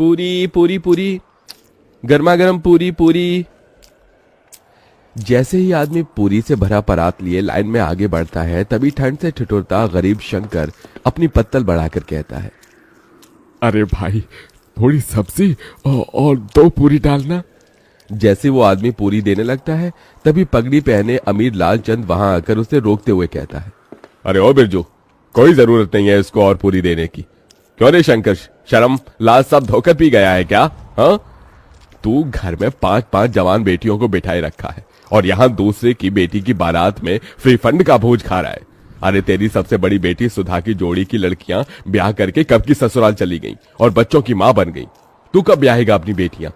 पूरी पूरी पूरी, गर्मा गर्म पूरी पूरी। जैसे ही आदमी पूरी से भरा परात लिए लाइन में आगे बढ़ता है, तभी ठंड से ठिठुरता गरीब शंकर अपनी पत्तल बढ़ाकर कहता है, अरे भाई, थोड़ी सब्जी और 2 पूरी डालना। जैसे वो आदमी पूरी देने लगता है, तभी पगड़ी पहने अमीर लालचंद वहां आकर उसे रोकते हुए कहता है, अरे ओ बिरजू, कोई जरूरत नहीं है इसको और पूरी देने की। क्यों रे शंकर, शर्म लाज सब धोकर पी गया है क्या? हाँ, तू घर में 5-5 जवान बेटियों को बिठाए रखा है और यहाँ दूसरे की बेटी की बारात में फ्री फंड का भोज खा रहा है। अरे तेरी सबसे बड़ी बेटी सुधा की जोड़ी की लड़कियां ब्याह करके कब की ससुराल चली गईं और बच्चों की मां बन गई। तू कब ब्याहेगा अपनी बेटियां?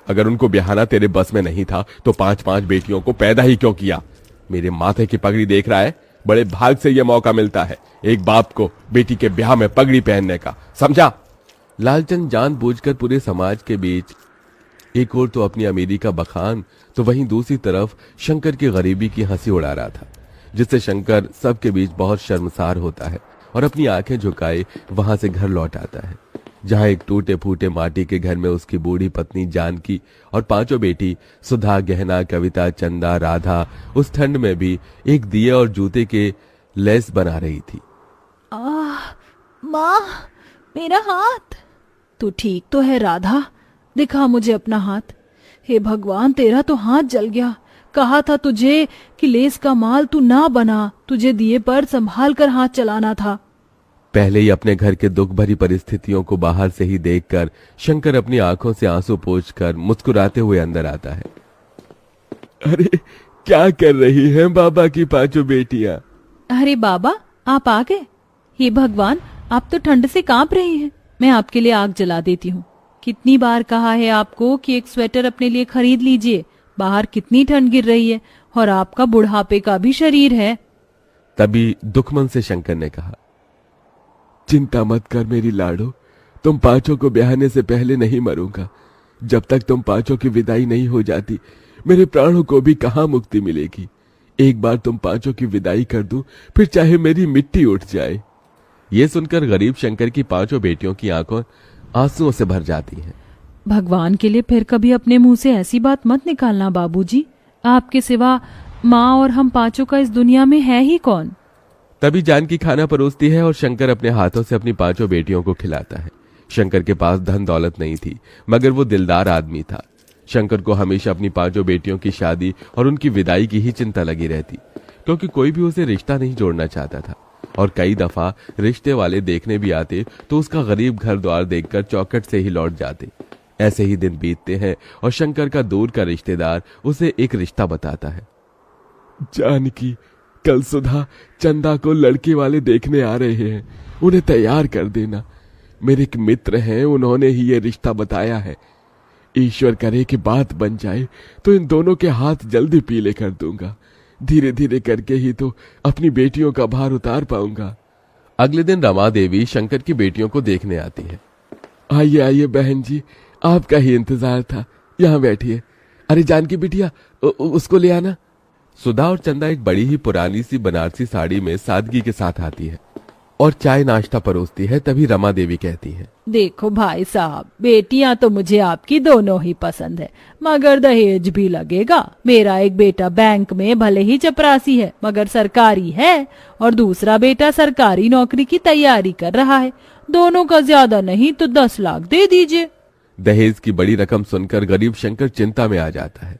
अगर उनको ब्याहना तेरे बस में नहीं था तो 5-5 बेटियों को पैदा ही क्यों किया? मेरे माथे की पगड़ी देख रहा है, बड़े भाग से यह मौका मिलता है एक बाप को बेटी के ब्याह में पगड़ी पहनने का, समझा? लालचंद जानबूझकर पूरे समाज के बीच एक ओर तो अपनी अमीरी का बखान, तो वहीं दूसरी तरफ शंकर की गरीबी की हंसी उड़ा रहा था, जिससे शंकर सबके बीच बहुत शर्मसार होता है और अपनी आंखें झुकाए वहां से घर लौट आता है, जहां एक टूटे फूटे माटी के घर में उसकी बूढ़ी पत्नी जानकी और 5 बेटी सुधा, गहना, कविता, चंदा, राधा उस ठंड में भी एक दिए और जूते के लेस बना रही थी। माँ, मेरा हाथ। तू ठीक तो है राधा? दिखा मुझे अपना हाथ। हे भगवान, तेरा तो हाथ जल गया। कहा था तुझे कि लेस का माल तू ना बना, तुझे दिए पर संभाल कर हाथ चलाना था। पहले ही अपने घर के दुख भरी परिस्थितियों को बाहर से ही देखकर शंकर अपनी आंखों से आंसू पोंछकर मुस्कुराते हुए अंदर आता है। अरे क्या कर रही हैं बाबा की 5 बेटियां? अरे बाबा, आप आ गए। हे भगवान, आप तो ठंड से कांप रही हैं। मैं आपके लिए आग जला देती हूँ। कितनी बार कहा है आपको कि एक स्वेटर अपने लिए खरीद लीजिए, बाहर कितनी ठंड गिर रही है और आपका बुढ़ापे का भी शरीर है। तभी दुखमन से शंकर ने कहा, चिंता मत कर मेरी लाडो, तुम 5 को ब्याहने से पहले नहीं मरूंगा। जब तक तुम 5 की विदाई नहीं हो जाती, मेरे प्राणों को भी कहाँ मुक्ति मिलेगी। एक बार तुम 5 की विदाई कर दूं, फिर चाहे मेरी मिट्टी उठ जाए। ये सुनकर गरीब शंकर की 5 बेटियों की आंखों आंसुओं से भर जाती हैं। भगवान के लिए फिर कभी अपने मुंह से ऐसी बात मत निकालना बाबूजी। आपके सिवा माँ और हम 5 का इस दुनिया में है ही कौन? तभी जानकी खाना परोसती है और शंकर अपने हाथों से अपनी 5 बेटियों को खिलाता है। शंकर के पास धन दौलत नहीं थी, मगर वो दिलदार आदमी था। शंकर को हमेशा अपनी 5 बेटियों की शादी और उनकी विदाई की ही चिंता लगी रहती, क्योंकि कोई भी उसे रिश्ता नहीं जोड़ना चाहता था। और कई दफा रिश्ते वाले देखने भी आते तो उसका गरीब घर द्वार देखकर चौखट से ही लौट जाते। ऐसे ही दिन बीतते हैं और शंकर का दूर का रिश्तेदार उसे एक रिश्ता बताता है। जानकी, कल सुधा चंदा को लड़के वाले देखने आ रहे हैं, उन्हें तैयार कर देना। मेरे एक मित्र हैं, उन्होंने ही ये रिश्ता बताया है। ईश्वर करे कि बात बन जाए तो इन दोनों के हाथ जल्दी पीले कर दूंगा। धीरे धीरे करके ही तो अपनी बेटियों का भार उतार पाऊंगा। अगले दिन रमा देवी शंकर की बेटियों को देखने आती है। आइए आइए बहन जी, आपका ही इंतजार था, यहाँ बैठिए। अरे जानकी बिटिया, उसको ले आना। सुधा और चंदा एक बड़ी ही पुरानी सी बनारसी साड़ी में सादगी के साथ आती है और चाय नाश्ता परोसती है। तभी रमा देवी कहती है, देखो भाई साहब, बेटियां तो मुझे आपकी दोनों ही पसंद है, मगर दहेज भी लगेगा। मेरा एक बेटा बैंक में भले ही चपरासी है मगर सरकारी है, और दूसरा बेटा सरकारी नौकरी की तैयारी कर रहा है। दोनों का ज्यादा नहीं तो 10 लाख दे दीजिए। दहेज की बड़ी रकम सुनकर गरीब शंकर चिंता में आ जाता है।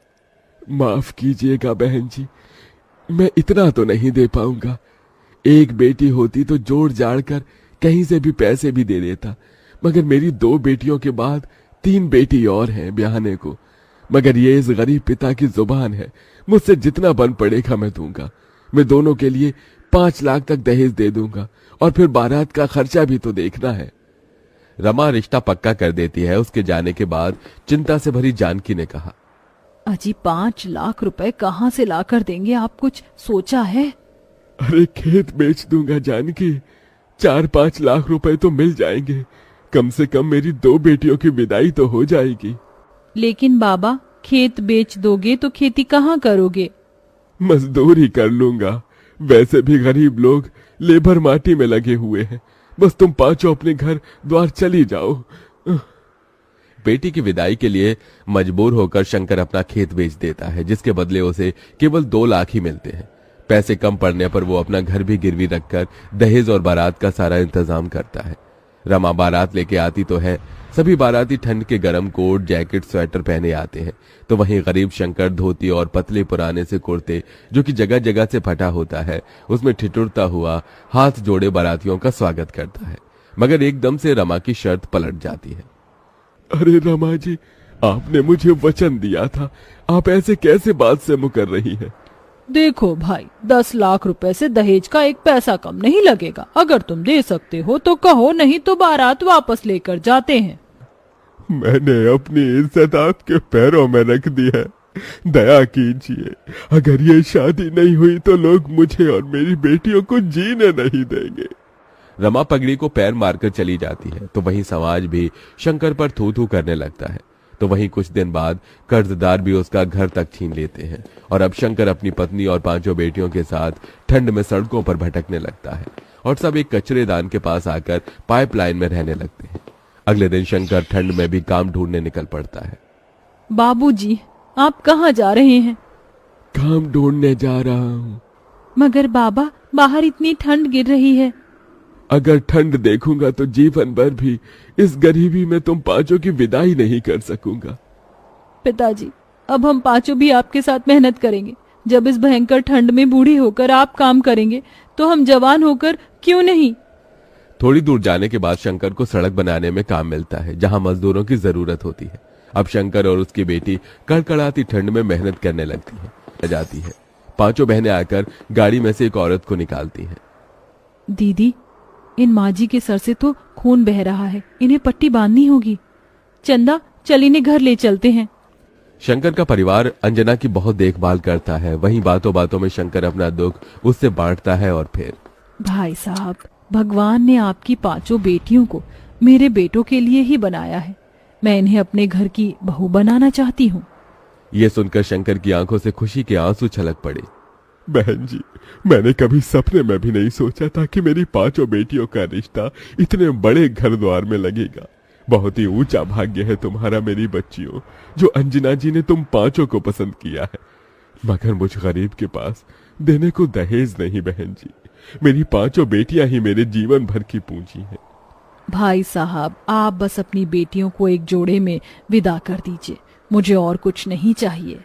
माफ कीजिएगा बहन जी, मैं इतना तो नहीं दे पाऊंगा। एक बेटी होती तो जोड़ जाड़ कर कहीं से भी पैसे भी दे देता, मगर मेरी 2 बेटियों के बाद 3 बेटी और हैं ब्याहने को। मगर ये इस गरीब पिता की जुबान है, मुझसे जितना बन पड़ेगा मैं दूंगा। मैं दोनों के लिए 5 लाख तक दहेज दे दूंगा, और फिर बारात का खर्चा भी तो देखना है। रमा रिश्ता पक्का कर देती है। उसके जाने के बाद चिंता से भरी जानकी ने कहा, अजी 5 लाख रुपए कहाँ से ला कर देंगे? आप कुछ सोचा है? अरे खेत बेच दूंगा जानकी, 4-5 लाख रुपए तो मिल जाएंगे। कम से कम मेरी 2 बेटियों की विदाई तो हो जाएगी। लेकिन बाबा, खेत बेच दोगे तो खेती कहाँ करोगे? मजदूरी कर लूंगा। वैसे भी गरीब लोग लेबर माटी में लगे हुए हैं। बस तुम 5 अपने घर द्वार चली जाओ। बेटी की विदाई के लिए मजबूर होकर शंकर अपना खेत बेच देता है, जिसके बदले उसे केवल 2 लाख ही मिलते हैं। पैसे कम पड़ने पर वो अपना घर भी गिरवी रखकर दहेज और बारात का सारा इंतजाम करता है। रमा बारात लेके आती तो है, सभी बाराती ठंड के गर्म कोट, जैकेट, स्वेटर पहने आते हैं, तो वहीं गरीब शंकर धोती और पतले पुराने से कुर्ते जो कि जगह जगह से फटा होता है, उसमें ठिठुरता हुआ हाथ जोड़े बारातियों का स्वागत करता है। मगर एकदम से रमा की शर्त पलट जाती है। अरे रमा जी, आपने मुझे वचन दिया था, आप ऐसे कैसे बात से मुकर रही हैं? देखो भाई, 10 लाख रुपए से दहेज का 1 पैसा कम नहीं लगेगा। अगर तुम दे सकते हो तो कहो, नहीं तो बारात वापस लेकर जाते हैं। मैंने अपनी इज्जत आपके पैरों में रख दी है, दया कीजिए। अगर ये शादी नहीं हुई तो लोग मुझे और मेरी बेटियों को जीने नहीं देंगे। रमा पगड़ी को पैर मारकर चली जाती है, तो वहीं समाज भी शंकर पर थू थू करने लगता है। तो वहीं कुछ दिन बाद कर्जदार भी उसका घर तक छीन लेते हैं और अब शंकर अपनी पत्नी और 5 बेटियों के साथ ठंड में सड़कों पर भटकने लगता है और सब एक कचरेदान के पास आकर पाइपलाइन में रहने लगते हैं। अगले दिन शंकर ठंड में भी काम ढूंढने निकल पड़ता है। बाबूजी, आप कहाँ जा रहे हैं? काम ढूंढने जा रहा हूँ। मगर बाबा, बाहर इतनी ठंड गिर रही है। अगर ठंड देखूंगा तो जीवन भर भी इस गरीबी में तुम 5 की विदाई नहीं कर सकूंगा। पिताजी, अब हम 5 भी आपके साथ मेहनत करेंगे। जब इस भयंकर ठंड में बूढ़ी होकर आप काम करेंगे तो हम जवान होकर क्यों नहीं? थोड़ी दूर जाने के बाद शंकर को सड़क बनाने में काम मिलता है, जहां मजदूरों की जरूरत होती है। अब शंकर और उसकी बेटी कड़कड़ाती ठंड में मेहनत करने जाती है। 5 बहनें आकर गाड़ी में से एक औरत को निकालती हैं। दीदी, इन माजी के सर से तो खून बह रहा है, इन्हें पट्टी बांधनी होगी। चंदा, चल इन्हें घर ले चलते हैं। शंकर का परिवार अंजना की बहुत देखभाल करता है। वहीं बातों बातों में शंकर अपना दुख उससे बांटता है और फिर, भाई साहब, भगवान ने आपकी 5 बेटियों को मेरे बेटों के लिए ही बनाया है। मैं इन्हें अपने घर की बहू बनाना चाहती हूँ। ये सुनकर शंकर की आंखों से खुशी के आंसू छलक पड़े। बहन जी, मैंने कभी सपने में भी नहीं सोचा था कि मेरी 5 बेटियों का रिश्ता इतने बड़े घर द्वार में लगेगा। बहुत ही ऊंचा भाग्य है तुम्हारा मेरी बच्चियों, जो अंजना जी ने तुम 5 को पसंद किया है। मगर मुझ गरीब के पास देने को दहेज नहीं बहन जी। मेरी 5 बेटियां ही मेरे जीवन भर की पूंजी हैं। भाई साहब, आप बस अपनी बेटियों को एक जोड़े में विदा कर दीजिए, मुझे और कुछ नहीं चाहिए।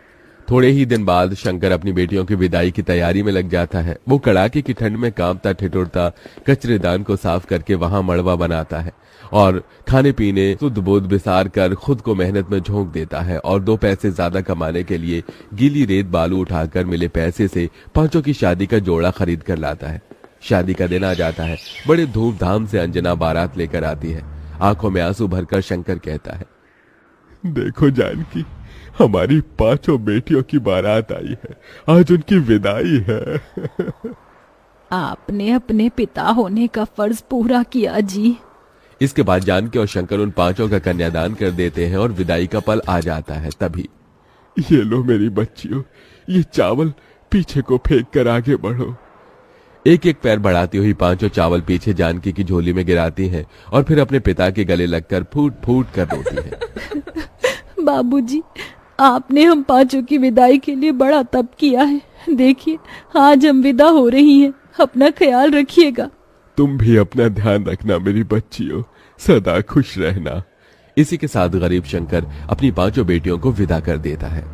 थोड़े ही दिन बाद शंकर अपनी बेटियों की विदाई की तैयारी में लग जाता है। वो कड़ाके की ठंड में कांपता ठिठुरता कचरेदान को साफ करके वहां मड़वा बनाता है और खाने पीने शुद्ध बोध बिसार कर खुद को मेहनत में झोंक देता है और 2 पैसे ज्यादा कमाने के लिए गीली रेत बालू उठाकर मिले पैसे से 5 की शादी का जोड़ा खरीद कर लाता है। शादी का दिन आ जाता है। बड़े धूमधाम से अंजना बारात लेकर आती है। आंखों में आंसू भरकर शंकर कहता है, देखो जानकी, हमारी 5 बेटियों की बारात आई है, आज उनकी विदाई है। आपने अपने पिता होने का फर्ज पूरा किया जी। इसके बाद जानकी और शंकर उन 5 का कन्यादान कर देते हैं और विदाई का पल आ जाता है। तभी, ये लो मेरी बच्चियों, ये चावल पीछे को फेंक कर आगे बढ़ो। एक एक पैर बढ़ाती हुई 5 चावल पीछे जानकी की झोली में गिराती हैं और फिर अपने पिता के गले लगकर फूट फूट कर रोती हैं। बाबूजी, आपने हम 5 की विदाई के लिए बड़ा तप किया है। देखिए, आज हम विदा हो रही हैं। अपना ख्याल रखिएगा। तुम भी अपना ध्यान रखना मेरी बच्चियों, सदा खुश रहना। इसी के साथ गरीब शंकर अपनी 5 बेटियों को विदा कर देता है।